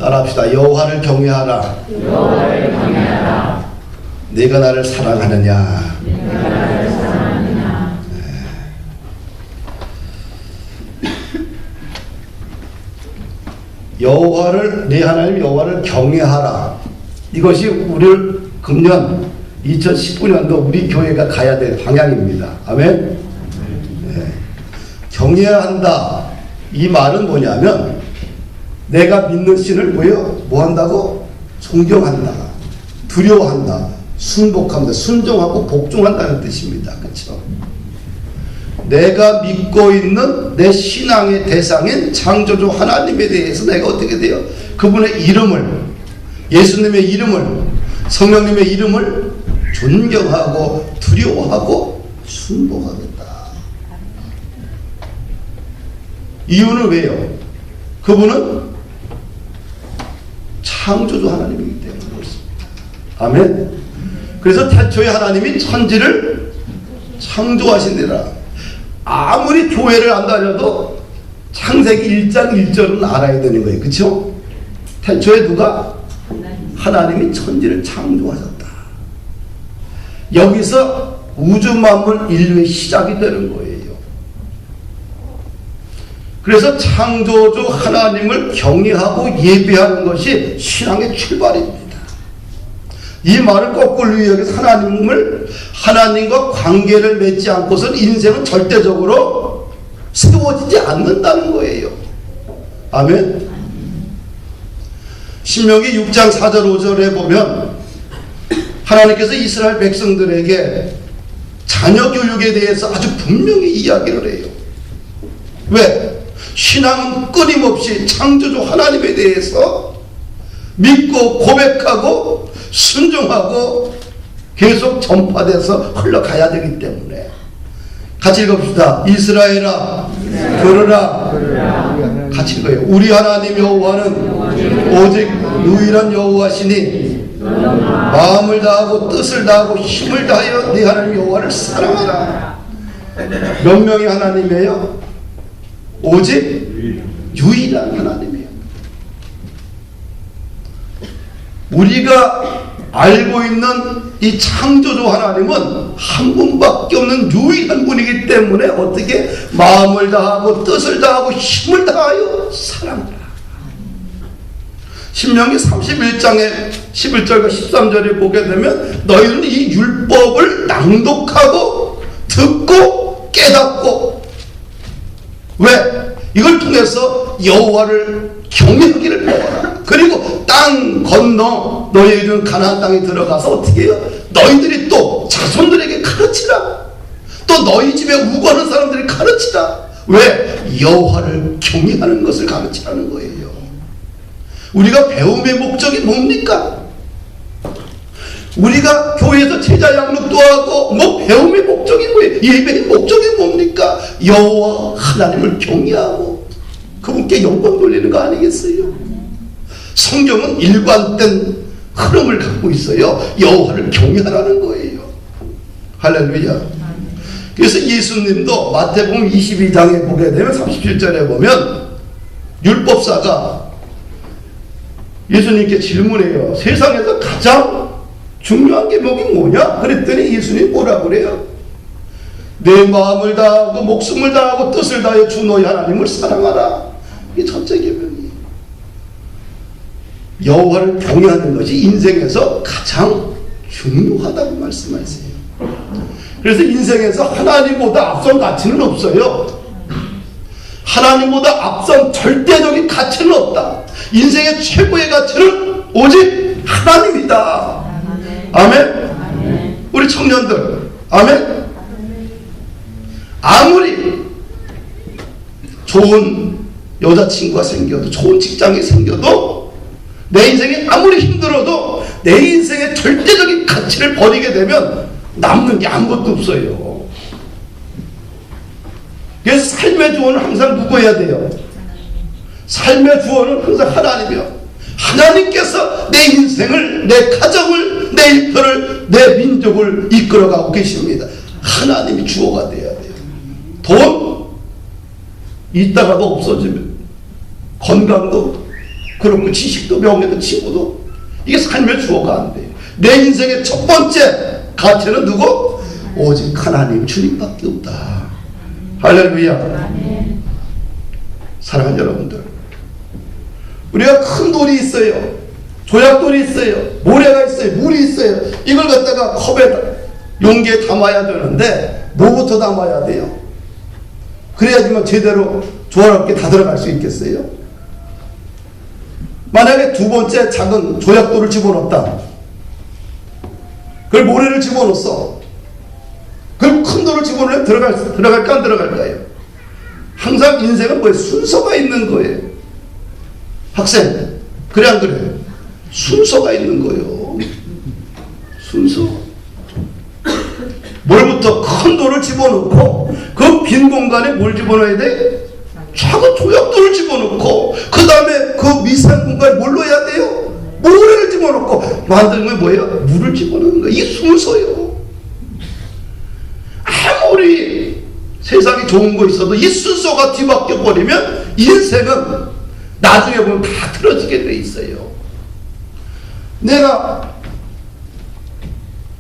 따라합시다. 여호와를 경외하라. 여호와를 경외하라. 네가 나를 사랑하느냐. 네가 나를 사랑하느냐. 여호와를, 네 하나님 여호와를 경외하라. 이것이 우리를 금년 2019년도 우리 교회가 가야 될 방향입니다. 아멘. 네. 경외해야 한다. 이 말은 뭐냐면 내가 믿는 신을 뭐 한다고? 존경한다, 두려워한다, 순복한다, 순종하고 복종한다는 뜻입니다. 그렇죠? 내가 믿고 있는 내 신앙의 대상인 창조주 하나님에 대해서 내가 어떻게 돼요? 그분의 이름을, 예수님의 이름을, 성령님의 이름을 존경하고 두려워하고 순복하겠다. 이유는 왜요? 그분은 창조주 하나님이기 때문에 그렇습니다. 아멘. 그래서 태초에 하나님이 천지를 창조하신대라. 아무리 교회를 안 다녀도 창세기 1장 1절은 알아야 되는 거예요. 그렇죠? 태초에 누가? 하나님이 천지를 창조하셨다. 여기서 우주 만물 인류의 시작이 되는 거예요. 그래서 창조주 하나님을 경외하고 예배하는 것이 신앙의 출발입니다. 이 말을 거꾸로 이야기해서 하나님과 관계를 맺지 않고서는 인생은 절대적으로 세워지지 않는다는 거예요. 아멘. 신명기 6장 4절 5절에 보면 하나님께서 이스라엘 백성들에게 자녀 교육에 대해서 아주 분명히 이야기를 해요. 왜? 신앙은 끊임없이 창조주 하나님에 대해서 믿고 고백하고 순종하고 계속 전파돼서 흘러가야 되기 때문에. 같이 읽읍시다. 이스라엘아 들으라. 같이 읽어요. 우리 하나님 여호와는 오직 유일한 여호와시니 마음을 다하고 뜻을 다하고 힘을 다하여 네 하나님 여호와를 사랑하라. 몇 명의 하나님이에요? 오직 유일한 하나님이에요. 우리가 알고 있는 이 창조주 하나님은 한 분밖에 없는 유일한 분이기 때문에 어떻게 마음을 다하고 뜻을 다하고 힘을 다하여 사랑하라. 신명기 31장의 11절과 13절에 보게 되면 너희는 이 율법을 낭독하고 듣고 깨닫고, 왜? 이걸 통해서 여호와를 경외하기를 배워라. 그리고 땅 건너 너희들은 가나안 땅에 들어가서 어떻게 해요? 너희들이 또 자손들에게 가르치라. 또 너희 집에 우거하는 사람들이 가르치라. 왜? 여호와를 경외하는 것을 가르치라는 거예요. 우리가 배움의 목적이 뭡니까? 우리가 교회에서 제자 양육도 하고 배움의 목적이 뭐예요? 예배의 목적이 뭡니까? 여호와 하나님을 경외하고 그분께 영광 돌리는 거 아니겠어요? 성경은 일관된 흐름을 갖고 있어요. 여호와를 경외하라는 거예요. 할렐루야. 그래서 예수님도 마태복음 22장에 보게 되면 37절에 보면 율법사가 예수님께 질문해요. 세상에서 가장 중요한 계명이 뭐냐? 그랬더니 예수님이 뭐라고 그래요? 내 마음을 다하고 목숨을 다하고 뜻을 다하여 주 너희 하나님을 사랑하라. 이게 첫째 계명이에요. 여호와를 경외하는 것이 인생에서 가장 중요하다고 말씀하세요. 그래서 인생에서 하나님보다 앞선 가치는 없어요. 하나님보다 앞선 절대적인 가치는 없다. 인생의 최고의 가치는 오직 하나님이다. 아멘. 우리 청년들, 아멘. 아무리 좋은 여자친구가 생겨도, 좋은 직장이 생겨도, 내 인생이 아무리 힘들어도 내 인생의 절대적인 가치를 버리게 되면 남는 게 아무것도 없어요. 그래서 삶의 주원은 항상 누구여야 돼요? 삶의 주원은 항상 하나님이요. 하나님께서 내 인생을, 내 가정을, 내 일터를, 내 민족을 이끌어가고 계십니다. 하나님이 주어가 돼야 돼요. 돈 있다가도 없어지면, 건강도 그렇고 지식도 명예도 친구도 이게 삶의 주어가 안 돼요. 내 인생의 첫 번째 가치는 누구? 오직 하나님 주님밖에 없다. 할렐루야. 사랑하는 여러분들, 우리가 큰 돌이 있어요. 조약돌이 있어요. 모래가 있어요. 물이 있어요. 이걸 갖다가 컵에 용기에 담아야 되는데 뭐부터 담아야 돼요? 그래야지만 제대로 조화롭게 다 들어갈 수 있겠어요? 만약에 두 번째 작은 조약돌을 집어넣었다. 그걸 모래를 집어넣었어. 그럼 큰 돌을 집어넣으면 들어갈까 안 들어갈까요? 항상 인생은 뭐예요? 순서가 있는 거예요. 학생, 그래 안 그래? 순서가 있는 거예요. 순서. 뭘부터 큰 돌을 집어넣고 그 빈 공간에 뭘 집어넣어야 돼? 작은 조약돌을 집어넣고 그 다음에 그 미세한 공간에 뭘 넣어야 돼요? 모래를 집어넣고 만드는 건 뭐예요? 물을 집어넣는 거예요. 이게 순서예요. 아무리 세상이 좋은 거 있어도 이 순서가 뒤바뀌어 버리면 인생은 나중에 보면 다 틀어지게 돼 있어요. 내가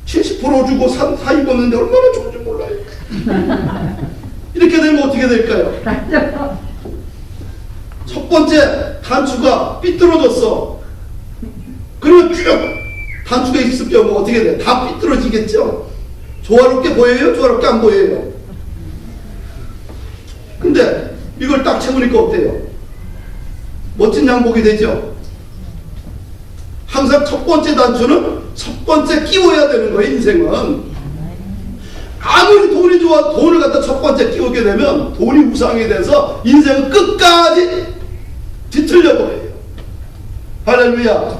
70% 주고 사 입었는데 얼마나 좋은지 몰라요. 이렇게 되면 어떻게 될까요? 첫 번째 단추가 삐뚤어졌어. 그러면 쭉 단추가 있으면 어떻게 돼? 다 삐뚤어지겠죠? 조화롭게 보여요? 조화롭게 안 보여요? 근데 이걸 딱 채우니까 어때요? 멋진 양복이 되죠? 항상 첫 번째 단추는 첫 번째 끼워야 되는 거예요. 인생은 아무리 돈이 좋아 돈을 갖다 첫 번째 끼우게 되면 돈이 우상이 돼서 인생은 끝까지 뒤틀려 버려요. 할렐루야.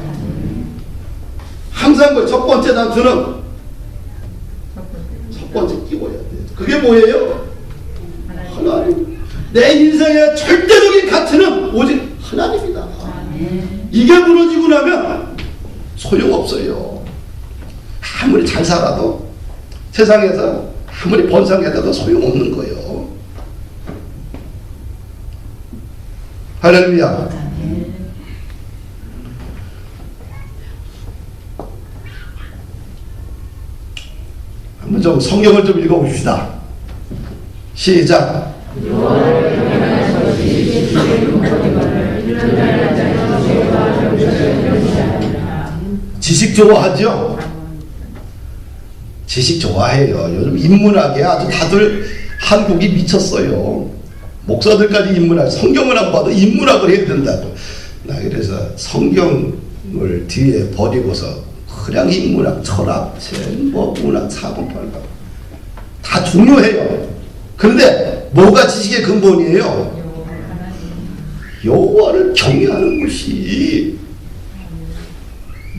항상 그 첫 번째 단추는 첫 번째 끼워야 돼요. 그게 뭐예요? 하나님. 내 인생의 절대적인 가치는 오직 하나님이다. 이게 무너지고 나면 소용없어요. 아무리 잘 살아도 세상에서 아무리 번성해도 소용없는 거예요. 할렐루야. 한번 좀 성경을 좀 읽어봅시다. 시작. 지식 좋아하죠? 지식 좋아해요. 요즘 인문학에 아주 다들 한국이 미쳤어요. 목사들까지 인문학, 성경을 안 봐도 인문학을 해야 된다고. 나 그래서 성경을 뒤에 버리고서 그냥 인문학, 철학책, 뭐 문학, 사고팔각 다 중요해요. 그런데 뭐가 지식의 근본이에요? 여호와를 경외하는 것이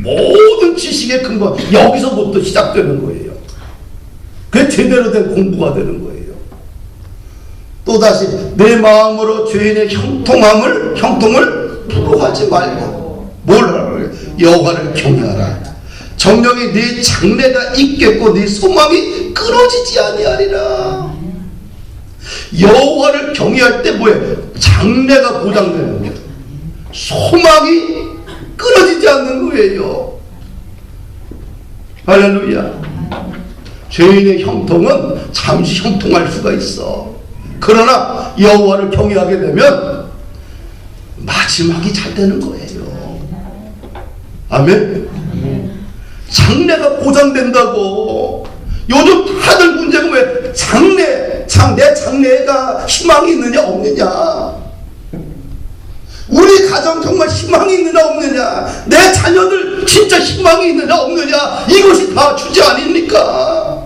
모든 지식의 근본, 여기서부터 시작되는 거예요. 그게 제대로 된 공부가 되는 거예요. 또다시 내 마음으로 죄인의 형통을 부러워하지 말고 뭘 하라고요? 여호와를 경외하라. 정령이 네 장래가 있겠고 네 소망이 끊어지지 아니하리라. 여호와를 경외할 때 뭐예요? 장래가 보장되는 거예요. 소망이 끊어지지 않는 거예요. 할렐루야. 죄인의 형통은 잠시 형통할 수가 있어. 그러나 여호와를 경외하게 되면 마지막이 잘 되는 거예요. 아멘. 장래가 보장된다고. 요즘 다들 문제가 왜 내 장래가 희망이 있느냐 없느냐. 우리 가정 정말 희망이 있느냐 없느냐. 내 자녀들 진짜 희망이 있느냐 없느냐. 이것이 다 주제 아닙니까?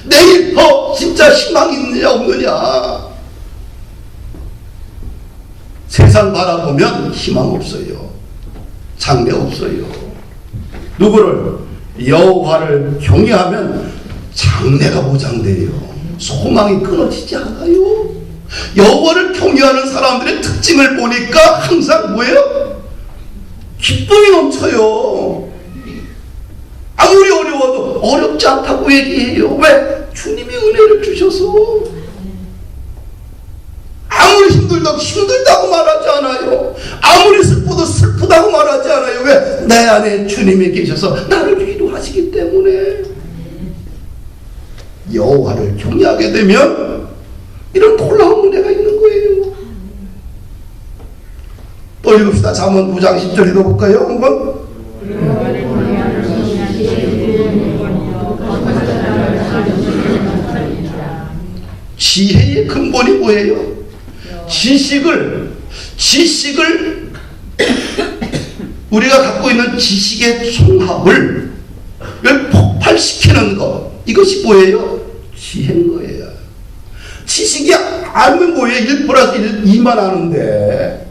내일 진짜 희망이 있느냐 없느냐. 세상 바라보면 희망 없어요. 장래 없어요. 누구를? 여호와를 경외하면 장래가 보장돼요. 소망이 끊어지지 않아요. 여호와를 경외하는 사람들의 특징을 보니까 항상 뭐예요? 기쁨이 넘쳐요. 아무리 어려워도 어렵지 않다고 얘기해요. 왜? 주님이 은혜를 주셔서. 아무리 힘들다고 말하지 않아요. 아무리 슬퍼도 슬프다고 내 안에 주님이 계셔서 나를 위로하시기 때문에 여호와를 경외하게 되면 이런 놀라운 은혜가 있는 거예요. 또 읽읍시다. 잠언 9장 10절 읽어볼까요? 한번. 지혜의 근본이 뭐예요? 지식을 우리가 갖고 있는 지식의 총합을 폭발시키는 것, 이것이 뭐예요? 지혜인 거예요. 지식이 알면 뭐예요? 1 플러스 1 2만 하는데,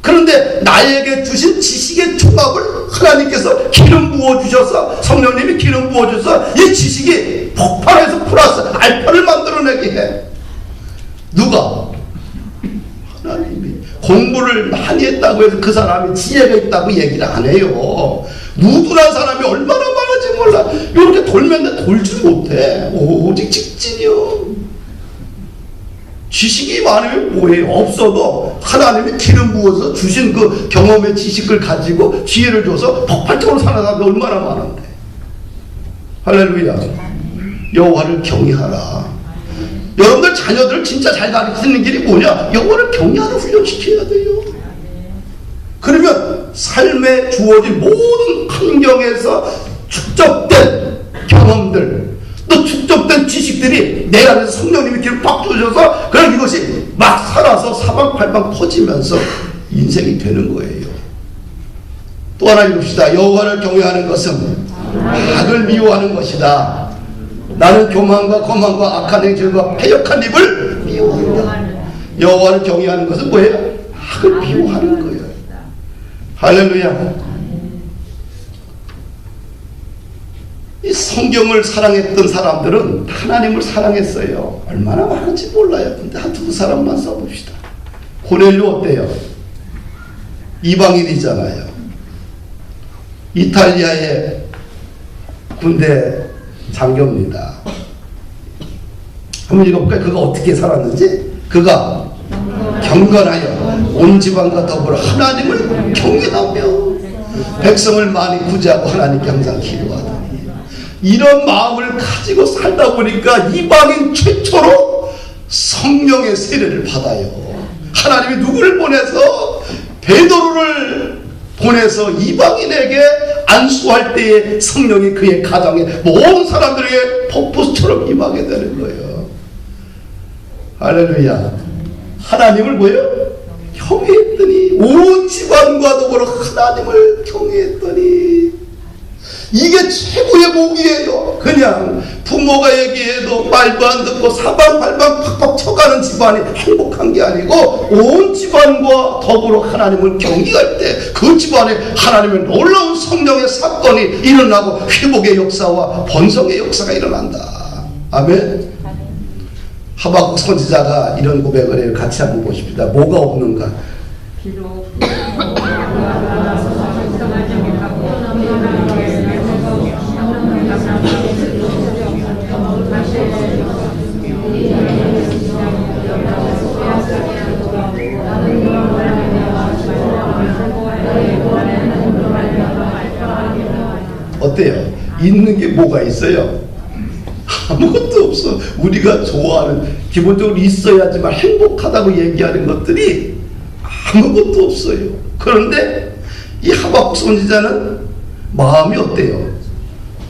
그런데 나에게 주신 지식의 총합을 하나님께서 기름 부어주셔서, 성령님이 기름 부어주셔서 이 지식이 폭발해서 플러스 알파를 만들어내게 해. 누가? 하나님이. 공부를 많이 했다고 해서 그 사람이 지혜가 있다고 얘기를 안 해요. 무둔한 사람이 얼마나 많은지 몰라. 이렇게 돌면 돌지 못해. 오직 직진이요. 지식이 많으면 뭐예요? 없어도 하나님이 기름 부어서 주신 그 경험의 지식을 가지고 지혜를 줘서 폭발적으로 사는 사람이 얼마나 많은데. 할렐루야. 여호와를 경외하라. 여러분들 자녀들을 진짜 잘 가르치는 길이 뭐냐? 여호와를 경외하는 훈련시켜야 돼요. 그러면 삶에 주어진 모든 환경에서 축적된 경험들, 또 축적된 지식들이 내 안에서 성령님이 길을 팍 주셔서 그럼 이것이 막 살아서 사방팔방 퍼지면서 인생이 되는 거예요. 또 하나 읽읍시다. 여호와를 경외하는 것은 악을 미워하는 것이다. 나는 교만과 거만과 악한 행실과 패역한 입을 미워한다. 여호와를 경외하는 것은 뭐예요? 악을 미워하는 거예요. 할렐루야. 이 성경을 사랑했던 사람들은 하나님을 사랑했어요. 얼마나 많은지 몰라요. 근데 한두 사람만 써봅시다. 고넬료 어때요? 이방인이잖아요. 이탈리아의 군대 장교입니다. 한번 읽어볼까요? 그가 어떻게 살았는지. 그가 경건하여 온 집안과 더불어 하나님을 경외하며 백성을 많이 구제하고 하나님께 항상 기도하더니, 이런 마음을 가지고 살다 보니까 이방인 최초로 성령의 세례를 받아요. 하나님이 누구를 보내서? 베드로를 보내서 이방인에게 안수할 때에 성령이 그의 가정에 모든 사람들에게 폭포수처럼 임하게 되는 거예요. 할렐루야. 하나님을 뭐예요? 경외했더니, 온 집안과 더불어 하나님을 경외했더니, 이게 최고의 복이에요. 그냥 부모가 얘기해도 말도 안 듣고 사방팔방 팍팍 쳐가는 집안이 행복한 게 아니고, 온 집안과 더불어 하나님을 경외할 때 그 집안에 하나님의 놀라운 성령의 사건이 일어나고 회복의 역사와 번성의 역사가 일어난다. 아멘. 하박국 선지자가 이런 고백을 해요. 같이 한번 보십시다. 뭐가 없는가? 어때요? 있는 게 뭐가 있어요? 아무것도 없어. 우리가 좋아하는, 기본적으로 있어야지만 행복하다고 얘기하는 것들이 아무것도 없어요. 그런데 이 하박국 선지자는 마음이 어때요?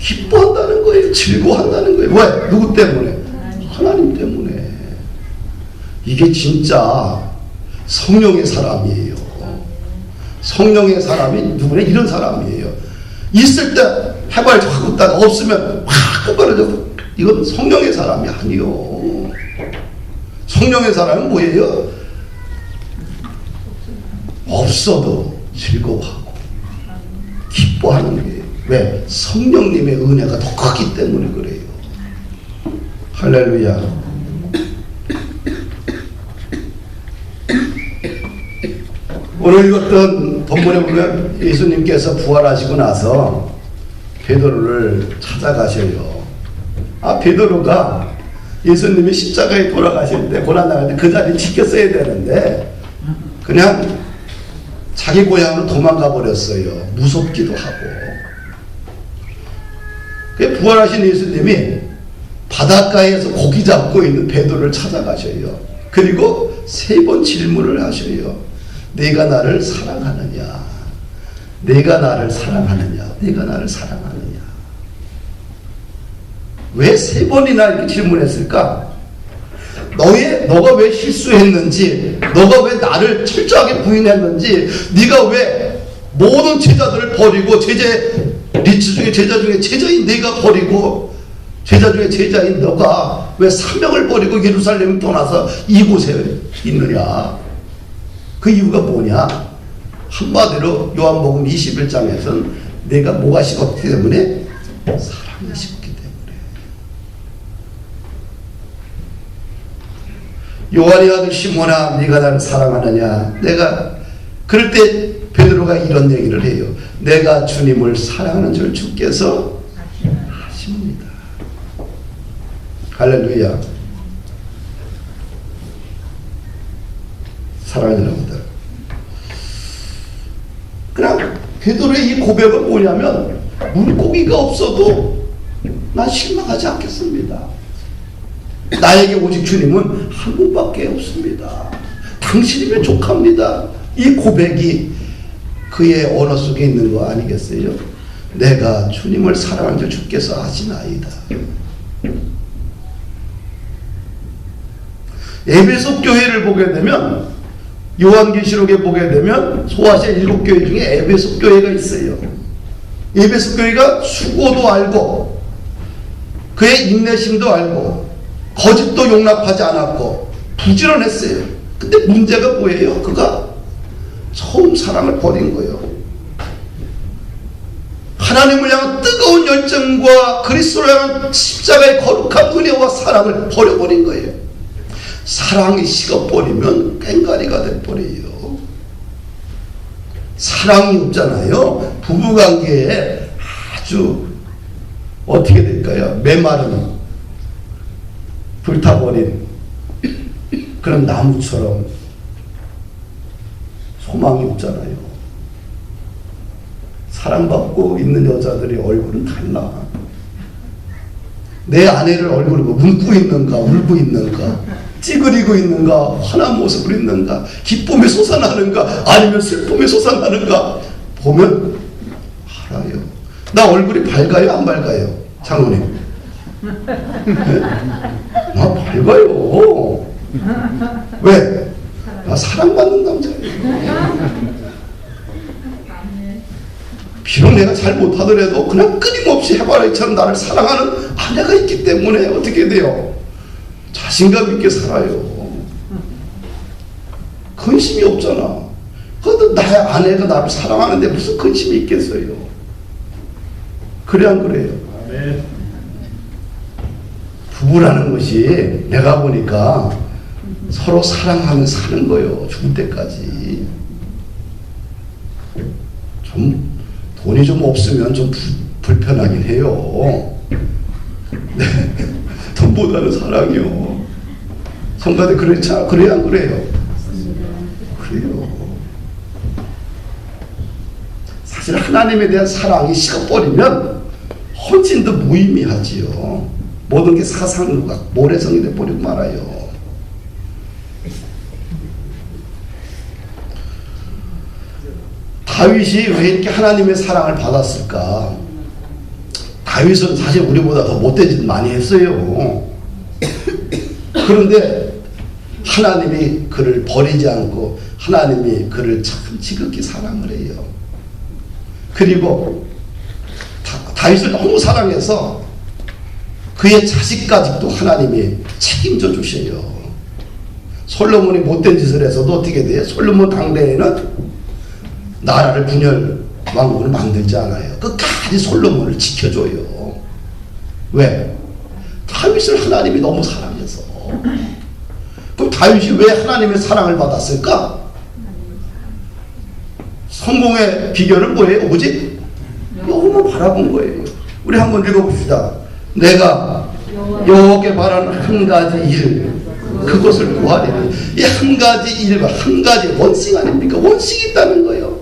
기뻐한다는 거예요. 즐거워한다는 거예요. 왜? 누구 때문에? 하나님 때문에. 이게 진짜 성령의 사람이에요. 성령의 사람이 누구냐? 이런 사람이에요. 있을 때 해발도 하고 있다가 없으면 확 끊어져서, 이건 성령의 사람이 아니요. 성령의 사람은 뭐예요? 없어도 즐거워하고 기뻐하는 게. 왜? 성령님의 은혜가 더 크기 때문에 그래요. 할렐루야. 오늘 읽었던 본문에 보면 예수님께서 부활하시고 나서 베드로를 찾아가셔요. 베드로가 예수님이 십자가에 돌아가실 때, 고난당할 때 그 자리에 지켰어야 되는데 그냥 자기 고향으로 도망가 버렸어요. 무섭기도 하고. 부활하신 예수님이 바닷가에서 고기 잡고 있는 베드로를 찾아가셔요. 그리고 3번 질문을 하셔요. 네가 나를 사랑하느냐? 네가 나를 사랑하느냐? 네가 나를 사랑하느냐? 왜 3번이나 이렇게 질문했을까? 너가 왜 실수했는지, 너가 왜 나를 철저하게 부인했는지, 네가 왜 모든 제자들을 버리고 리치 중에 제자 중에 제자인 네가 버리고 제자 중에 제자인 너가 왜 사명을 버리고 예루살렘을 떠나서 이곳에 있느냐? 그 이유가 뭐냐? 한마디로 요한복음 21장에서는 내가 뭐가 식었기 때문에? 사랑이 식었기 때문에. 요한의 아들 시몬아, 네가 나를 사랑하느냐? 그럴 때 베드로가 이런 얘기를 해요. 내가 주님을 사랑하는 줄 주께서 아십니다. 할렐루야. 사랑하는 여러분들, 그냥 베드로의 이 고백은 뭐냐면, 물고기가 없어도 난 실망하지 않겠습니다. 나에게 오직 주님은 한 분밖에 없습니다. 당신이면 족합니다. 이 고백이 그의 언어 속에 있는 거 아니겠어요? 내가 주님을 사랑하는 줄 주께서 아시나이다. 에베소 교회를 보게 되면, 요한계시록에 보게 되면 소아시아 7교회 중에 에베소 교회가 있어요. 에베소 교회가 수고도 알고 그의 인내심도 알고 거짓도 용납하지 않았고 부지런했어요. 근데 문제가 뭐예요? 그가 처음 사랑을 버린 거예요. 하나님을 향한 뜨거운 열정과 그리스도를 향한 십자가의 거룩한 은혜와 사랑을 버려버린 거예요. 사랑이 식어버리면 꽹가리가 돼버려요. 사랑이 없잖아요. 부부관계에 아주 어떻게 될까요? 메마른 불타버린 그런 나무처럼 소망이 없잖아요. 사랑받고 있는 여자들의 얼굴은 달라. 내 아내를 얼굴을 웃고 있는가, 울고 있는가, 찌그리고 있는가, 화난 모습을 있는가, 기쁨이 솟아나는가, 아니면 슬픔이 솟아나는가 보면 알아요. 나 얼굴이 밝아요, 안 밝아요? 장로님. 네? 나 밝아요. 왜? 나 사랑받는 남자예요. 비록 내가 잘 못하더라도 그냥 끊임없이 해바라기처럼 나를 사랑하는 아내가 있기 때문에 어떻게 돼요? 자신감 있게 살아요. 근심이 없잖아. 그래도 나의 아내가 나를 사랑하는데 무슨 근심이 있겠어요? 그래 안 그래요? 아멘. 부부라는 것이 내가 보니까 서로 사랑하며 사는 거예요. 죽을 때까지. 좀 돈이 좀 없으면 좀 불편하긴 해요. 네. 돈보다는 사랑이요. 성가대 그래야 안 그래요? 그래요. 사실 하나님에 대한 사랑이 식어버리면 헌신도 무의미하지요. 모든 게 사상과 모래성이 돼버리고 말아요. 다윗이 왜 이렇게 하나님의 사랑을 받았을까? 다윗은 사실 우리보다 더 못된 짓 많이 했어요. 그런데 하나님이 그를 버리지 않고 하나님이 그를 참 지극히 사랑을 해요. 그리고 다윗을 너무 사랑해서 그의 자식까지도 하나님이 책임져 주셔요. 솔로몬이 못된 짓을 해서도 어떻게 돼요? 솔로몬 당대에는 나라를 분열 왕국을 만들지 않아요. 끝까지 솔로몬을 지켜줘요. 왜? 다윗을 하나님이 너무 사랑해서. 그럼 다윗이 왜 하나님의 사랑을 받았을까? 성공의 비결은 뭐예요? 오직 여호와만 바라본 거예요. 우리 한번 읽어봅시다. 내가 여호와께 바라는 한 가지 일, 그것을 구하리니. 이 한 가지 일과 한 가지 원칙 아닙니까? 원칙이 있다는 거예요.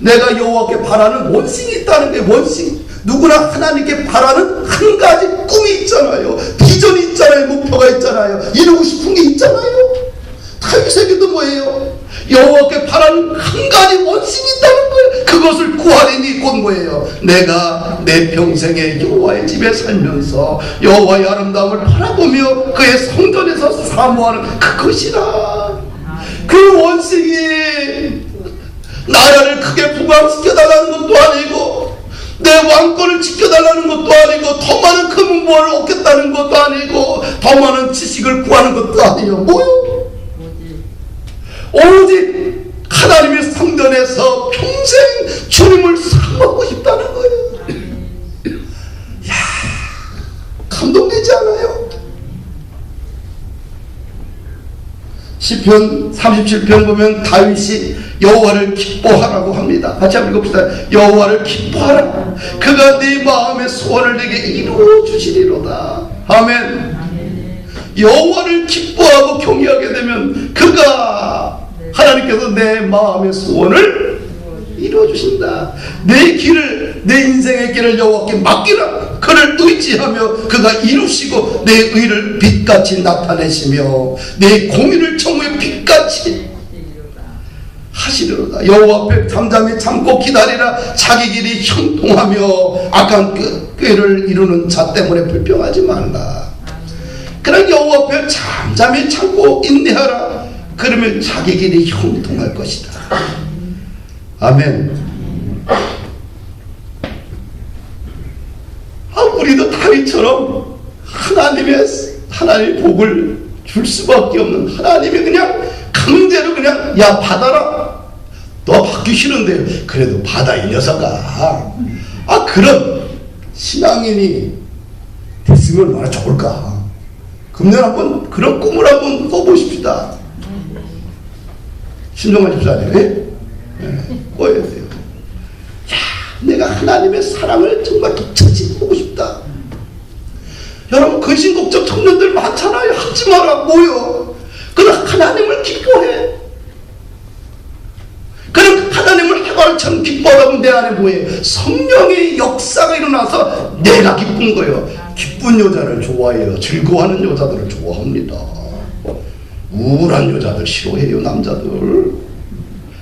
내가 여호와께 바라는 원칙이 있다는 게 원칙. 누구나 하나님께 바라는 한 가지 꿈이 있잖아요. 비전이 있잖아요. 목표가 있잖아요. 이루고 싶은 게 있잖아요. 다윗에게도 뭐예요? 여호와께 바라는 한 가지 원칙이 있다는 거예요. 그것을 구하리니 곧 뭐예요? 내가 내 평생에 여호와의 집에 살면서 여호와의 아름다움을 바라보며 그의 성전에서 사모하는 그것이라. 그 원칙이 나라를 크게 부강시켜달라는 것도 아니고 내 왕권을 지켜달라는 것도 아니고 더 많은 금은보화를 얻겠다는 것도 아니고 더 많은 지식을 구하는 것도 아니에요. 뭐요? 오직 하나님의 성전에서 평생 주님을 사모하고 싶다는 거예요. 이야, 감동되지 않아요? 시편 37편 보면 다윗이 여호와를 기뻐하라고 합니다. 같이 한번 읽읍시다. 여호와를 기뻐하라. 그가 네 마음의 소원을 내게 이루어 주시리로다. 아멘. 여호와를 기뻐하고 경외하게 되면 그가 하나님께서 내 마음의 소원을 이루어 주신다. 내 길을, 내 인생의 길을 여호와께 맡기라. 그를 의지하며 그가 이루시고 내 의를 빛같이 나타내시며 내 공의를 정오의 빛같이 하시리로다. 여호와 앞에 잠잠히 참고 기다리라. 자기 길이 형통하며 악한 꾀를 이루는 자 때문에 불평하지 말라. 그냥 여호와 앞에 잠잠히 참고 인내하라. 그러면 자기 길이 형통할 것이다. 아멘. 우리도 다윗처럼 하나님의 복을 줄 수밖에 없는, 하나님이 그냥 강제로 그냥 야 받아라. 너 받기 싫은데 그래도 받아 이 녀석아. 그런 신앙인이 됐으면 얼마나 좋을까. 금년 한번 그런 꿈을 한번 꿔보십시다. 신정환 집사님, 꿔야 돼요. 야, 내가 하나님의 사랑을 정말 독차지 보고 싶다. 여러분, 근심 걱정 청년들 많잖아요. 하지 마라. 뭐요? 그럼 하나님을 기뻐해. 그럼 하나님을 해발처럼 기뻐하면 내 안에 뭐예요? 성령의 역사가 일어나서 내가 기쁜 거예요. 기쁜 여자를 좋아해요. 즐거워하는 여자들을 좋아합니다. 우울한 여자들 싫어해요. 남자들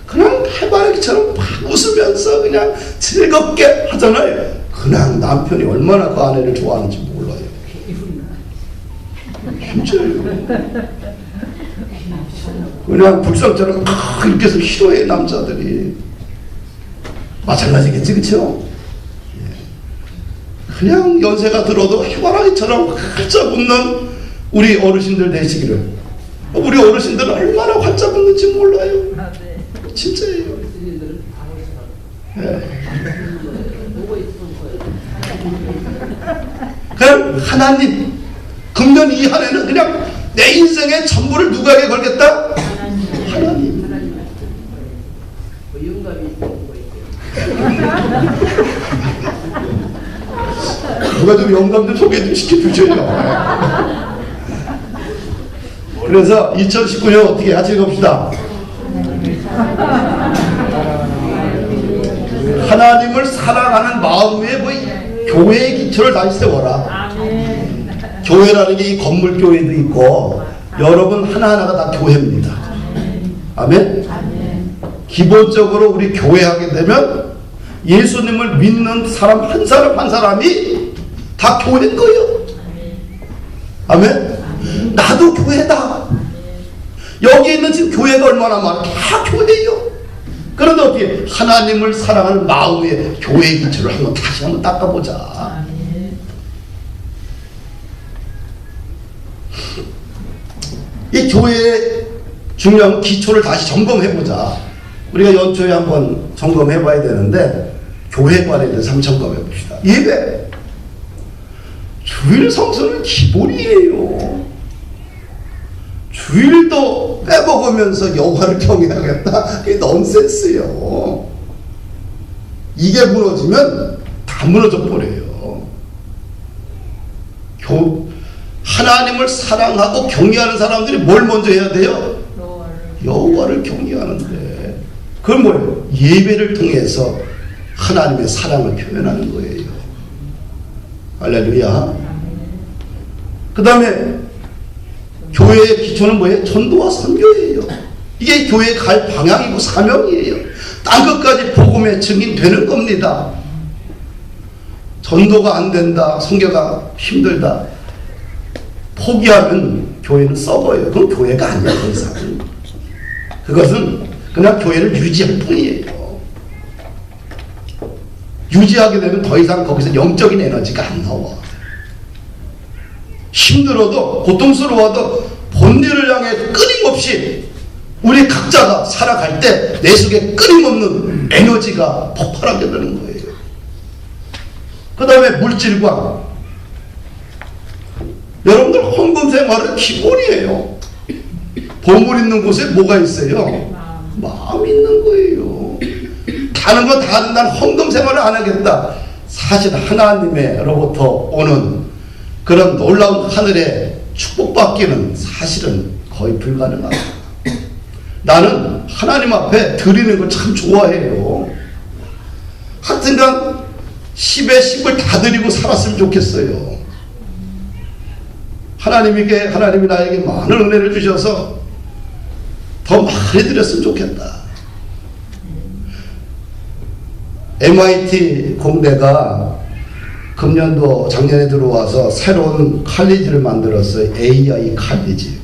그냥 해바라기처럼 막 웃으면서 그냥 즐겁게 하잖아요. 그냥 남편이 얼마나 그 아내를 좋아하는지 몰라요. 진짜요. 그냥 불상처럼 막 이렇게 해서 싫어해. 남자들이 마찬가지겠지, 그쵸? 그냥 연세가 들어도 해바라기처럼 활짝 웃는 우리 어르신들 되시기를. 우리 어르신들은 얼마나 활짝 웃는지 몰라요. 진짜예요. 그냥 하나님, 금년 이 한 해는 그냥 내 인생의 전부를 누구에게 걸겠다? 하나님. 누가 좀 영감 좀 소개 좀 시켜주셔요. 그래서 2019년 어떻게 같이 읽읍시다. 하나님을 사랑하는 마음에 뭐 교회의 기초를 다시 세워라. 교회라는 게 이 건물 교회도 있고 여러분 하나하나가 다 교회입니다. 아멘. 기본적으로 우리 교회하게 되면 예수님을 믿는 사람 한 사람 한 사람이 다 교회인 거예요. 아멘. 나도 교회다. 여기 있는 지금 교회가 얼마나 많아. 다 교회예요. 그런데 어떻게 하나님을 사랑하는 마음의 교회의 기초를 다시 한번 닦아보자. 이 교회의 중요한 기초를 다시 점검해보자. 우리가 연초에 한번 점검해봐야 되는데 교회관에 대해서 한번 점검해봅시다. 예배, 주일 성수는 기본이에요. 주일도 빼먹으면서 여호와를 경외하겠다? 그게 넌센스예요. 이게 무너지면 다 무너져 버려요. 하나님을 사랑하고 경외하는 사람들이 뭘 먼저 해야 돼요? 여호와를 경외하는데 그건 뭐예요? 예배를 통해서 하나님의 사랑을 표현하는 거예요. 할렐루야. 그 다음에 교회의 기초는 뭐예요? 전도와 선교예요. 이게 교회에 갈 방향이고 사명이에요. 딴 것까지 복음의 증인되는 겁니다. 전도가 안 된다, 선교가 힘들다, 포기하면 교회는 썩어요. 그건 교회가 아니야. 더 이상은. 그것은 그냥 교회를 유지할 뿐이에요. 유지하게 되면 더 이상 거기서 영적인 에너지가 안 나와. 힘들어도 고통스러워도 본질을 향해 끊임없이 우리 각자가 살아갈 때 내 속에 끊임없는 에너지가 폭발하게 되는 거예요. 그 다음에 물질과 여러분들 헌금 생활은 기본이에요. 보물 있는 곳에 뭐가 있어요? 마음이 있는 거예요. 다른 거 다 난 헌금 생활을 안 하겠다. 사실 하나님으로부터 오는 그런 놀라운 하늘의 축복받기는 사실은 거의 불가능합니다. 나는 하나님 앞에 드리는 걸 참 좋아해요. 하여튼간 10에 10을 다 드리고 살았으면 좋겠어요. 하나님이 나에게 많은 은혜를 주셔서 더 많이 드렸으면 좋겠다. MIT 공대가 금년도 작년에 들어와서 새로운 칼리지를 만들었어요. AI 칼리지.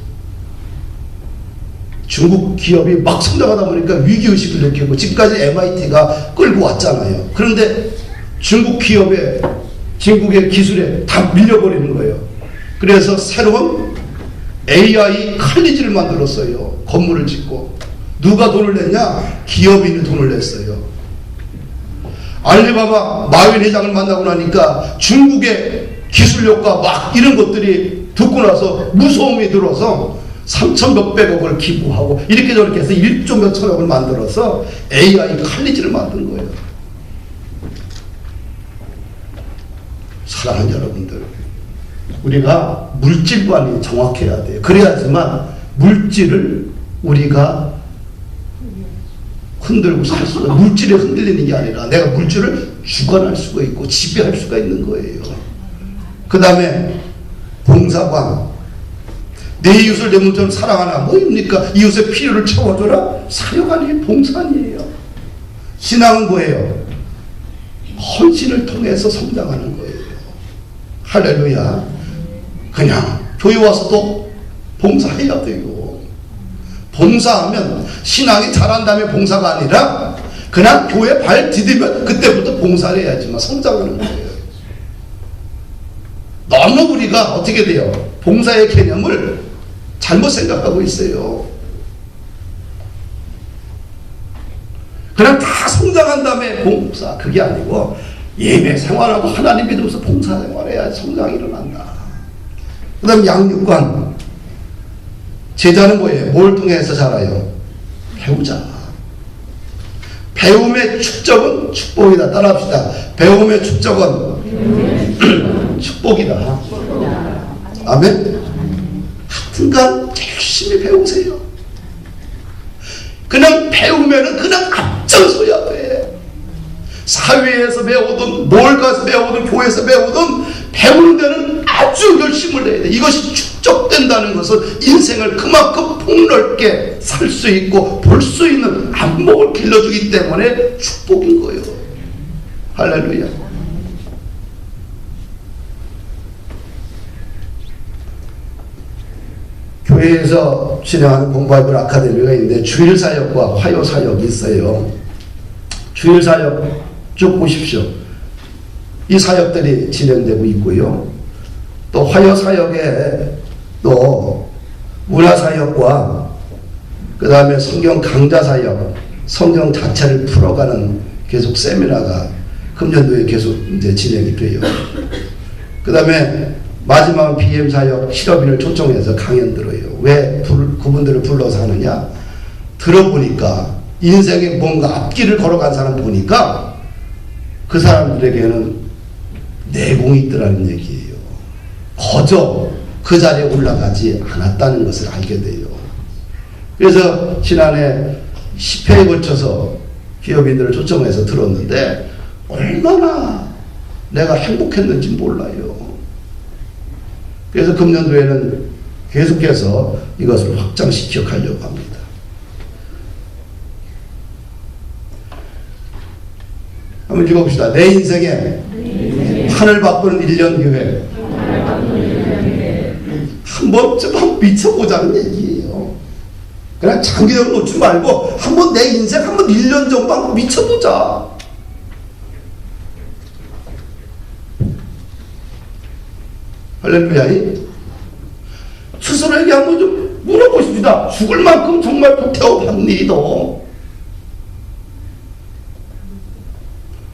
중국 기업이 막 성장하다 보니까 위기의식을 느끼고 지금까지 MIT가 끌고 왔잖아요. 그런데 중국 기업에 중국의 기술에 다 밀려버리는 거예요. 그래서 새로운 AI 칼리지를 만들었어요. 건물을 짓고. 누가 돈을 냈냐? 기업인이 돈을 냈어요. 알리바바 마윈 회장을 만나고 나니까 중국의 기술력과 막 이런 것들이 듣고 나서 무서움이 들어서 3천 몇백억을 기부하고 이렇게 저렇게 해서 1조 몇천억을 만들어서 AI 칼리지를 만든 거예요. 사랑하는 여러분들, 우리가 물질관이 정확해야 돼요. 그래야지만 물질을 우리가 흔들고 살 수가, 물질에 흔들리는 게 아니라 내가 물질을 주관할 수가 있고 지배할 수가 있는 거예요. 그 다음에 봉사관, 내 이웃을 내 몸처럼 사랑하나 뭐입니까? 이웃의 필요를 채워줘라. 사역 아니에요. 봉사 아니에요. 신앙은 뭐예요? 헌신을 통해서 성장하는 거예요. 할렐루야. 그냥 교회 와서도 봉사해야 돼요. 봉사하면 신앙이 자란 다음에 봉사가 아니라 그냥 교회 발 디디면 그때부터 봉사를 해야지만 성장하는 거예요. 너무 우리가 어떻게 돼요? 봉사의 개념을 잘못 생각하고 있어요. 그냥 다 성장한 다음에 봉사, 그게 아니고 예배 생활하고 하나님 믿으면서 봉사 생활해야 성장이 일어난다. 그 다음 양육관. 제자는 뭐예요? 뭘 통해서 자라요? 배우자. 배움의 축적은 축복이다. 따라합시다. 배움의 축적은 축복이다. 아멘. 하여튼간 열심히 배우세요. 그냥 배우면은 그냥 앞장서야 돼. 사회에서 배우든 뭘 가서 배우든 교회에서 배우든 배우는 데는 아주 열심을 내야 돼. 이것이 축적된다는 것은 인생을 그만큼 폭넓게 살 수 있고 볼 수 있는 안목을 길러주기 때문에 축복인 거예요. 할렐루야. 교회에서 진행하는 본바이블 아카데미가 있는데 주일사역과 화요사역이 있어요. 주일사역 쭉 보십시오. 이 사역들이 진행되고 있고요. 또 화요사역에 또 문화사역과 그 다음에 성경 강좌사역, 성경 자체를 풀어가는 계속 세미나가 금년도에 계속 이제 진행이 돼요. 그 다음에 마지막은 BM사역 실업인을 초청해서 강연 들어요. 왜 그분들을 불러서 하느냐? 들어보니까 인생에 뭔가 앞길을 걸어간 사람 보니까 그 사람들에게는 내공이 있더라는 얘기예요. 거저 그 자리에 올라가지 않았다는 것을 알게 돼요. 그래서 지난해 10회에 걸쳐서 기업인들을 초청해서 들었는데 얼마나 내가 행복했는지 몰라요. 그래서 금년도에는 계속해서 이것을 확장시켜 가려고 합니다. 한번 읽어봅시다. 내 인생에 하늘 바꾸는 1년 기회. 한 번쯤 한번 미쳐보자는 얘기예요. 그냥 장기적으로 놓지 말고 한번 내 인생 한번 1년 정도 한번 미쳐보자. 할렐루야. 스스로에게 한번 좀 물어보십시다. 죽을 만큼 정말 보태어봤니 너?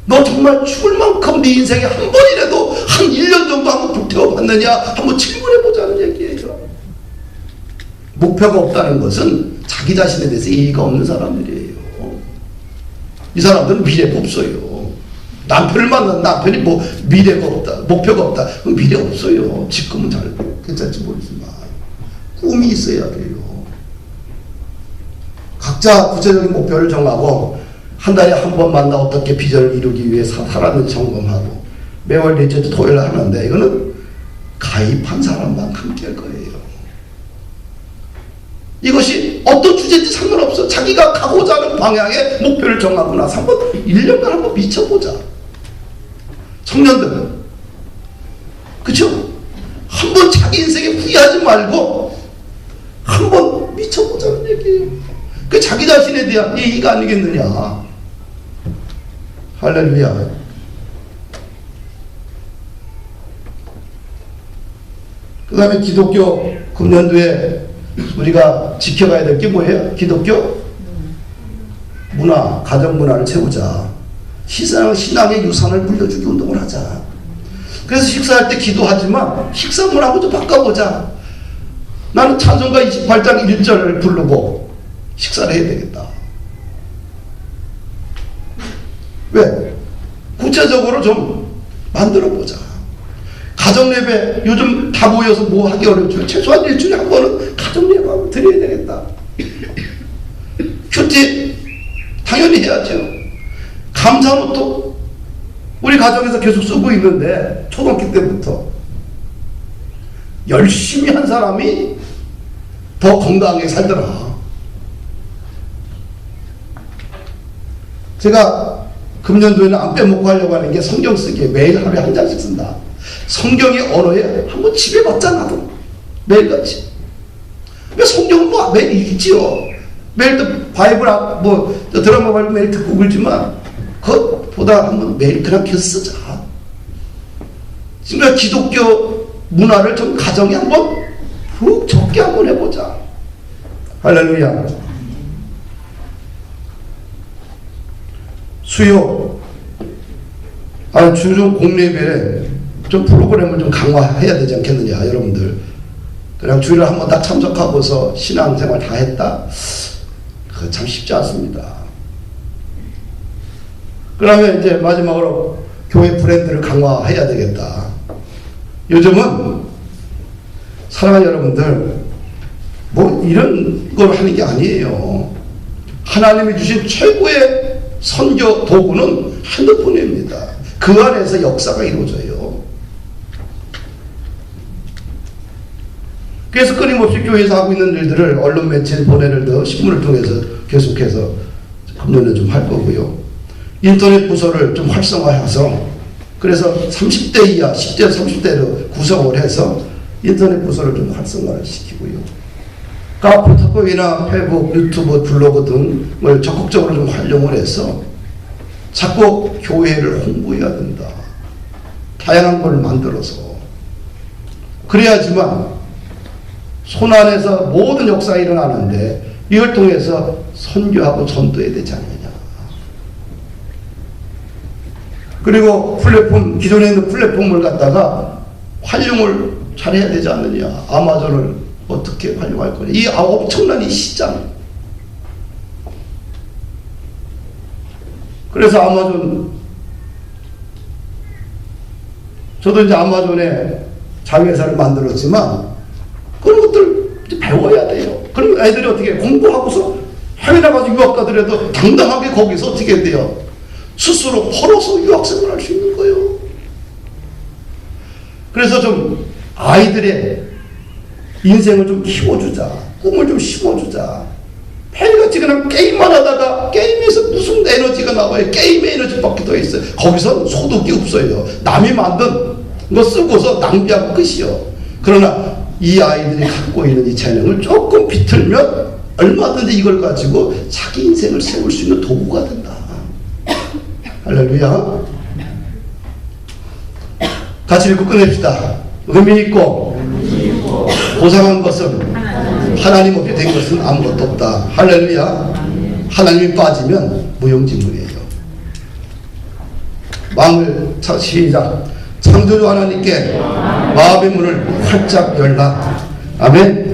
너 정말 죽을 만큼 네 인생에 한 번이라도 한 1년 정도 한번 보태어봤느냐? 한번 질문해보자는 얘기예요. 목표가 없다는 것은 자기 자신에 대해서 이해가 없는 사람들이에요. 이 사람들은 미래가 없어요. 남편을 만난 남편이 뭐 미래가 없다, 목표가 없다, 그럼 미래 없어요. 지금은 잘 괜찮지 모르지만 꿈이 있어야 돼요. 각자 구체적인 목표를 정하고 한 달에 한 번 만나 어떻게 비전을 이루기 위해 살았는지 점검하고 매월 넷째 주 토요일 하는데 이거는 가입한 사람만 함께 할 거예요. 이것이 어떤 주제인지 상관없어. 자기가 가고자 하는 방향의 목표를 정하고 나서 한번 1년간 한번 미쳐보자. 청년들, 그쵸? 한번 자기 인생에 후회하지 말고 한번 미쳐보자는 얘기예요. 그 자기 자신에 대한 예의가 아니겠느냐. 할렐루야. 그 다음에 기독교 금년도에 우리가 지켜가야 될 게 뭐예요? 기독교 문화, 가정 문화를 채우자. 신앙의 유산을 물려주기 운동을 하자. 그래서 식사할 때 기도하지만 식사 문화하고 좀 바꿔보자. 나는 찬송가 28장 1절을 부르고 식사를 해야 되겠다. 왜? 구체적으로 좀 만들어보자. 가정예배 요즘 다 모여서 뭐 하기 어렵지만 최소한 일주일에 한 번은 가정예배 한번 드려야 되겠다. 큐티 당연히 해야죠. 감사노트 우리 가정에서 계속 쓰고 있는데 초등학교 때부터 열심히 한 사람이 더 건강하게 살더라. 제가 금년도에는 안 빼먹고 하려고 하는 게 성경 쓰기에 매일 하루에 한 장씩 쓴다. 성경의 언어에 한번 집에봤자 나도 매일같이. 왜 성경은 뭐 매일 읽지요. 매일 또 바이블 뭐 드라마 바이블 매일 듣고 그러지만 그것보다 한번 매일 그냥 계속 쓰자. 그러니까 기독교 문화를 좀 가정에 한번 훅 적게 한번 해보자. 할렐루야. 수요 주중 공예배에 좀 프로그램을 좀 강화해야 되지 않겠느냐. 여러분들 그냥 주일을 한번 딱 참석하고서 신앙생활 다 했다? 그거 참 쉽지 않습니다. 그러면 이제 마지막으로 교회 브랜드를 강화해야 되겠다. 요즘은 사랑하는 여러분들 뭐 이런 걸 하는 게 아니에요. 하나님이 주신 최고의 선교 도구는 핸드폰입니다. 그 안에서 역사가 이루어져요. 그래서 끊임없이 교회에서 하고 있는 일들을 언론 매체에 보내는 신문을 통해서 계속해서 금년에 좀 할 거고요. 인터넷 부서를 좀 활성화해서 그래서 30대 이하 10대 30대로 구성을 해서 인터넷 부서를 좀 활성화를 시키고요. 카카오톡이나 페이북, 유튜브, 블로그 등을 적극적으로 좀 활용을 해서 자꾸 교회를 홍보해야 된다. 다양한 걸 만들어서 그래야지만 손안에서 모든 역사가 일어나는데 이걸 통해서 선교하고 전도해야 되지 않느냐. 그리고 플랫폼, 기존에 있는 플랫폼을 갖다가 활용을 잘해야 되지 않느냐. 아마존을 어떻게 활용할 거냐. 이 엄청난 이 시장. 그래서 아마존, 저도 이제 아마존에 자회사를 만들었지만 그런 것들 배워야 돼요. 그럼 애들이 어떻게 공부하고서 해외 나가서 유학 가더라도 당당하게 거기서 어떻게 돼요? 스스로 벌어서 유학생활 할 수 있는 거예요. 그래서 좀 아이들의 인생을 좀 키워주자. 꿈을 좀 심어주자. 매일같이 그냥 게임만 하다가 게임에서 무슨 에너지가 나와요? 게임의 에너지밖에 더 있어요. 거기서 소득이 없어요. 남이 만든 거 쓰고서 낭비하고 끝이요. 그러나 이 아이들이 갖고 있는 이 재능을 조금 비틀면 얼마든지 이걸 가지고 자기 인생을 세울 수 있는 도구가 된다. 할렐루야. 같이 읽고 끝냅시다. 의미 있고 고상한 것은 하나님 없이 된 것은 아무것도 없다. 할렐루야. 하나님이 빠지면 무용지물이에요. 마음을 시작. 창조주 하나님께 마음의 문을 활짝 열라. 아멘.